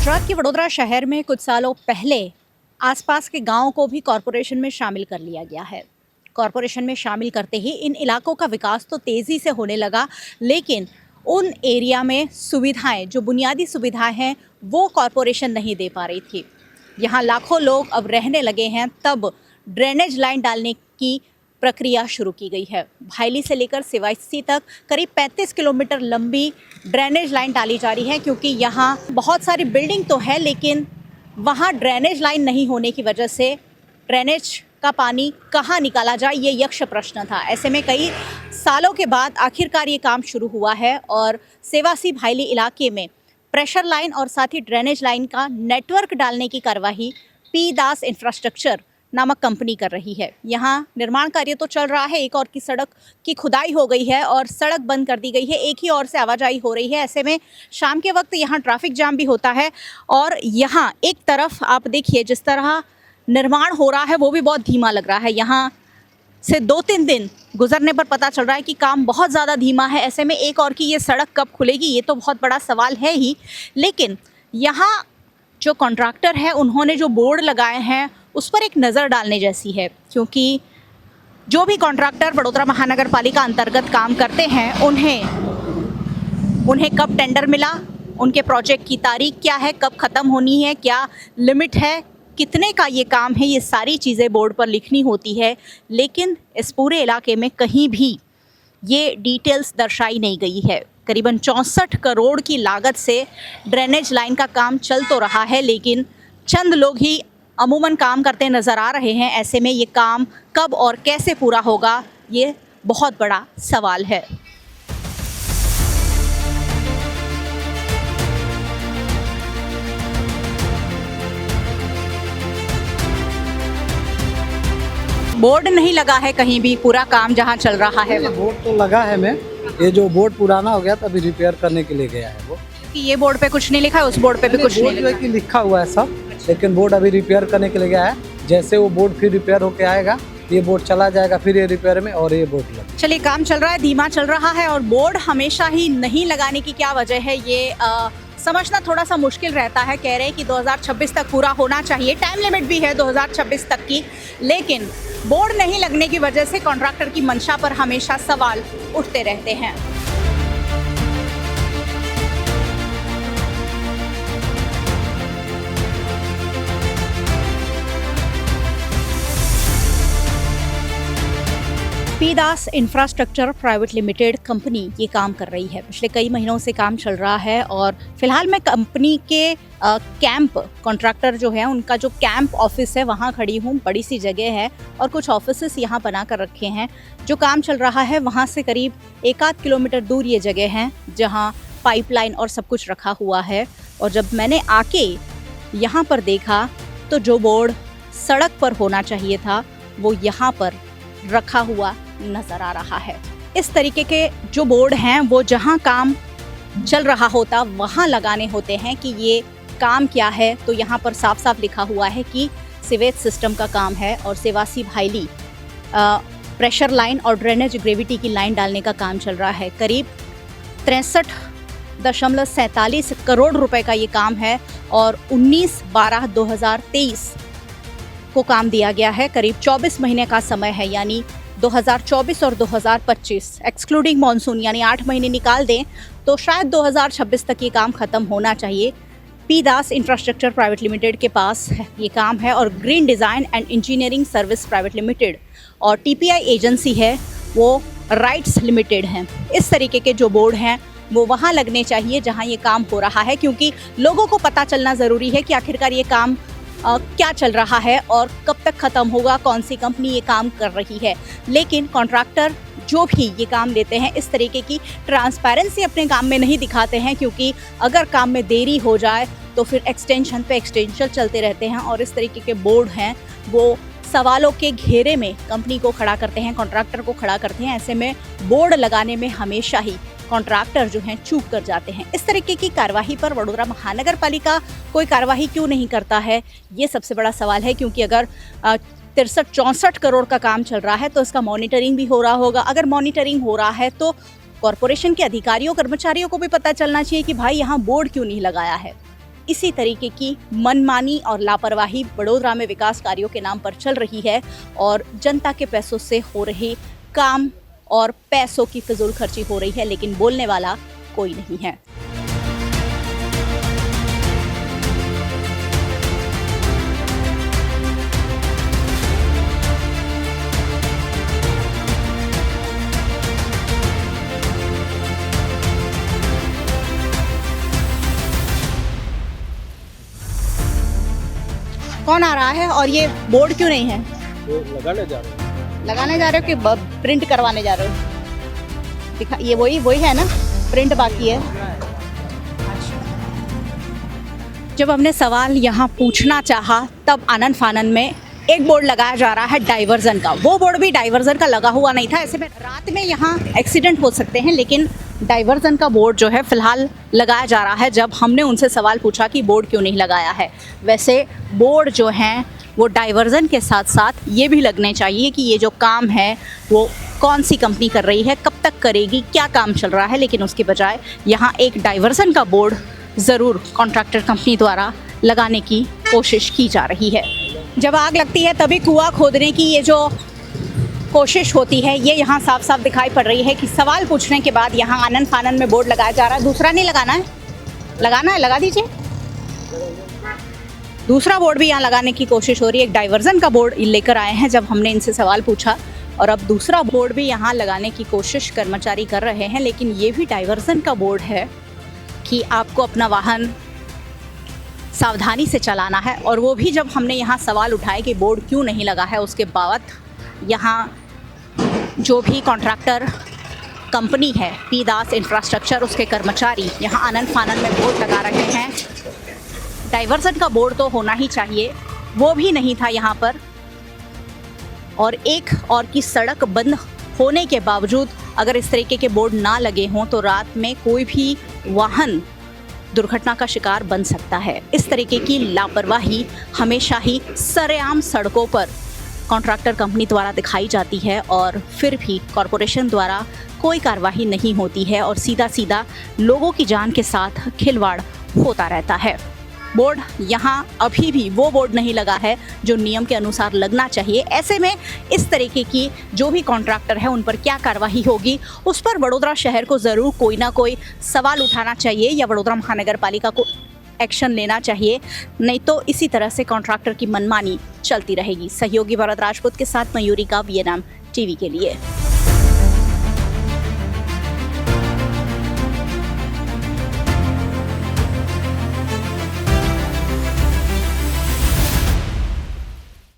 गुजरात के वडोदरा शहर में कुछ सालों पहले आसपास के गांवों को भी कॉरपोरेशन में शामिल कर लिया गया है। कॉरपोरेशन में शामिल करते ही इन इलाकों का विकास तो तेज़ी से होने लगा, लेकिन उन एरिया में सुविधाएं, जो बुनियादी सुविधाएं हैं, वो कॉरपोरेशन नहीं दे पा रही थी। यहाँ लाखों लोग अब रहने लगे हैं, तब ड्रेनेज लाइन डालने की प्रक्रिया शुरू की गई है। भायली से लेकर सेवासी तक करीब 35 किलोमीटर लंबी ड्रेनेज लाइन डाली जा रही है, क्योंकि यहाँ बहुत सारी बिल्डिंग तो है, लेकिन वहाँ ड्रेनेज लाइन नहीं होने की वजह से ड्रेनेज का पानी कहाँ निकाला जाए, ये यक्ष प्रश्न था। ऐसे में कई सालों के बाद आखिरकार ये काम शुरू हुआ है और सेवासी भायली इलाके में प्रेशर लाइन और साथ ही ड्रेनेज लाइन का नेटवर्क डालने की कार्यवाही पी दास इंफ्रास्ट्रक्चर नामक कंपनी कर रही है। यहाँ निर्माण कार्य तो चल रहा है, एक और की सड़क की खुदाई हो गई है और सड़क बंद कर दी गई है, एक ही ओर से आवाजाही हो रही है। ऐसे में शाम के वक्त यहाँ ट्रैफिक जाम भी होता है और यहाँ एक तरफ आप देखिए जिस तरह निर्माण हो रहा है वो भी बहुत धीमा लग रहा है। यहाँ से 2-3 दिन गुजरने पर पता चल रहा है कि काम बहुत ज़्यादा धीमा है। ऐसे में एक और की ये सड़क कब खुलेगी, ये तो बहुत बड़ा सवाल है ही। लेकिन यहाँ जो कॉन्ट्रैक्टर है उन्होंने जो बोर्ड लगाए हैं उस पर एक नज़र डालने जैसी है, क्योंकि जो भी कॉन्ट्रैक्टर वडोदरा महानगर पालिका अंतर्गत काम करते हैं उन्हें कब टेंडर मिला, उनके प्रोजेक्ट की तारीख क्या है, कब ख़त्म होनी है, क्या लिमिट है, कितने का ये काम है, ये सारी चीज़ें बोर्ड पर लिखनी होती है। लेकिन इस पूरे इलाके में कहीं भी ये डिटेल्स दर्शाई नहीं गई है। करीबन 64 करोड़ की लागत से ड्रेनेज लाइन का काम चल तो रहा है, लेकिन चंद लोग ही अमूमन काम करते नज़र आ रहे हैं। ऐसे में ये काम कब और कैसे पूरा होगा, ये बहुत बड़ा सवाल है। बोर्ड नहीं लगा है कहीं भी, पूरा काम जहां चल रहा है बोर्ड तो लगा है। मैं ये जो बोर्ड पुराना हो गया था अभी रिपेयर करने के लिए गया है वो, कि ये बोर्ड पे कुछ नहीं लिखा है, उस बोर्ड पे भी कुछ नहीं लिखा है। लिखा हुआ है सब, लेकिन बोर्ड अभी रिपेयर करने के लिए गया है। जैसे वो बोर्ड फिर रिपेयर होके आएगा, ये बोर्ड चला जाएगा फिर ये रिपेयर में और ये बोर्ड लगा। चलिए, काम चल रहा है, धीमा चल रहा है और बोर्ड हमेशा ही नहीं लगाने की क्या वजह है, ये समझना थोड़ा सा मुश्किल रहता है। कह रहे हैं कि 2026 तक पूरा होना चाहिए, टाइम लिमिट भी है 2026 तक की, लेकिन बोर्ड नहीं लगने की वजह से कॉन्ट्रैक्टर की मंशा पर हमेशा सवाल उठते रहते हैं। पी दास इंफ्रास्ट्रक्चर प्राइवेट लिमिटेड कंपनी ये काम कर रही है। पिछले कई महीनों से काम चल रहा है और फिलहाल मैं कंपनी के कैंप कॉन्ट्रैक्टर जो है उनका जो कैंप ऑफिस है वहाँ खड़ी हूँ। बड़ी सी जगह है और कुछ ऑफिसेस यहाँ बना कर रखे हैं। जो काम चल रहा है वहाँ से करीब 1-8 किलोमीटर दूर ये जगह है जहाँ पाइपलाइन और सब कुछ रखा हुआ है। और जब मैंने आके यहाँ पर देखा तो जो बोर्ड सड़क पर होना चाहिए था वो यहाँ पर रखा हुआ नजर आ रहा है। इस तरीके के जो बोर्ड हैं वो जहां काम चल रहा होता वहां लगाने होते हैं कि ये काम क्या है। तो यहाँ पर साफ साफ लिखा हुआ है कि सीवेज सिस्टम का काम है और सेवासी भायली प्रेशर लाइन और ड्रेनेज ग्रेविटी की लाइन डालने का काम चल रहा है। करीब 63.47 करोड़ रुपए का ये काम है और 19/12/2023 को काम दिया गया है। करीब 24 महीने का समय है, यानी 2024 और 2025 एक्सक्लूडिंग मॉनसून, यानी 8 महीने निकाल दें तो शायद 2026 तक ये काम ख़त्म होना चाहिए। पी दास इंफ्रास्ट्रक्चर प्राइवेट लिमिटेड के पास ये काम है और green design and engineering service private limited और टीपीआई एजेंसी है वो राइट्स लिमिटेड हैं। इस तरीके के जो बोर्ड हैं वो वहाँ लगने चाहिए जहाँ ये काम हो रहा है, क्योंकि लोगों को पता चलना ज़रूरी है कि आखिरकार ये काम क्या चल रहा है और कब तक ख़त्म होगा, कौन सी कंपनी ये काम कर रही है। लेकिन कॉन्ट्रैक्टर जो भी ये काम लेते हैं इस तरीके की ट्रांसपेरेंसी अपने काम में नहीं दिखाते हैं, क्योंकि अगर काम में देरी हो जाए तो फिर एक्सटेंशन पे एक्सटेंशन चलते रहते हैं और इस तरीके के बोर्ड हैं वो सवालों के घेरे में कंपनी को खड़ा करते हैं, कॉन्ट्रैक्टर को खड़ा करते हैं। ऐसे में बोर्ड लगाने में हमेशा ही कॉन्ट्रैक्टर जो हैं चूक कर जाते हैं। इस तरीके की कार्यवाही पर वडोदरा महानगर पालिका कोई कार्यवाही क्यों नहीं करता है, ये सबसे बड़ा सवाल है। क्योंकि अगर 63-64 करोड़ का काम चल रहा है तो इसका मॉनिटरिंग भी हो रहा होगा। अगर मॉनिटरिंग हो रहा है तो कॉरपोरेशन के अधिकारियों कर्मचारियों को भी पता चलना चाहिए कि भाई यहाँ बोर्ड क्यों नहीं लगाया है। इसी तरीके की मनमानी और लापरवाही वडोदरा में विकास कार्यों के नाम पर चल रही है और जनता के पैसों से हो रहे काम और पैसों की फिजूल खर्ची हो रही है, लेकिन बोलने वाला कोई नहीं है। कौन आ रहा है और ये बोर्ड क्यों नहीं है? वो लगाने जा रहे हैं। लगाने जा रहे हो कि प्रिंट करवाने जा रहे हो? दिखा, ये वही है ना, प्रिंट बाकी है। जब हमने सवाल यहाँ पूछना चाहा तब आनन फानन में एक बोर्ड लगाया जा रहा है डाइवर्जन का। वो बोर्ड भी डाइवर्जन का लगा हुआ नहीं था। ऐसे में रात में यहाँ एक्सीडेंट हो सकते हैं, लेकिन डाइवर्जन का बोर्ड जो है फिलहाल लगाया जा रहा है। जब हमने उनसे सवाल पूछा कि बोर्ड क्यों नहीं लगाया है, वैसे बोर्ड जो हैं वो डाइवर्जन के साथ साथ ये भी लगने चाहिए कि ये जो काम है वो कौन सी कंपनी कर रही है, कब तक करेगी, क्या काम चल रहा है, लेकिन उसके बजाय यहाँ एक डाइवर्जन का बोर्ड ज़रूर कॉन्ट्रैक्टर कंपनी द्वारा लगाने की कोशिश की जा रही है। जब आग लगती है तभी कुआं खोदने की ये जो कोशिश होती है, ये यहाँ साफ साफ दिखाई पड़ रही है कि सवाल पूछने के बाद यहाँ आनन फानन में बोर्ड लगाया जा रहा है। दूसरा नहीं लगाना है? लगाना है, लगा दीजिए। दूसरा बोर्ड भी यहाँ लगाने की कोशिश हो रही है। एक डाइवर्जन का बोर्ड लेकर आए हैं जब हमने इनसे सवाल पूछा, और अब दूसरा बोर्ड भी यहाँ लगाने की कोशिश कर्मचारी कर रहे हैं। लेकिन ये भी डाइवर्जन का बोर्ड है कि आपको अपना वाहन सावधानी से चलाना है, और वो भी जब हमने यहाँ सवाल उठाए कि बोर्ड क्यों नहीं लगा है, उसके बाद यहाँ जो भी कॉन्ट्रैक्टर कंपनी है पी दास इंफ्रास्ट्रक्चर, उसके कर्मचारी यहाँ आनन फानन में बोर्ड लगा रहे हैं। डाइवर्जन का बोर्ड तो होना ही चाहिए, वो भी नहीं था यहाँ पर। और एक और की सड़क बंद होने के बावजूद अगर इस तरीके के बोर्ड ना लगे हों तो रात में कोई भी वाहन दुर्घटना का शिकार बन सकता है। इस तरीके की लापरवाही हमेशा ही सरेआम सड़कों पर कॉन्ट्रैक्टर कंपनी द्वारा दिखाई जाती है, और फिर भी कॉरपोरेशन द्वारा कोई कार्रवाई नहीं होती है और सीधा सीधा लोगों की जान के साथ खिलवाड़ होता रहता है। बोर्ड यहाँ अभी भी वो बोर्ड नहीं लगा है जो नियम के अनुसार लगना चाहिए। ऐसे में इस तरीके की जो भी कॉन्ट्रैक्टर है उन पर क्या कार्रवाई होगी, उस पर वडोदरा शहर को ज़रूर कोई ना कोई सवाल उठाना चाहिए या वडोदरा महानगर पालिका को एक्शन लेना चाहिए, नहीं तो इसी तरह से कॉन्ट्रैक्टर की मनमानी चलती रहेगी। सहयोगी भरत राजपूत के साथ मयूरी का वीएनएम टीवी के लिए।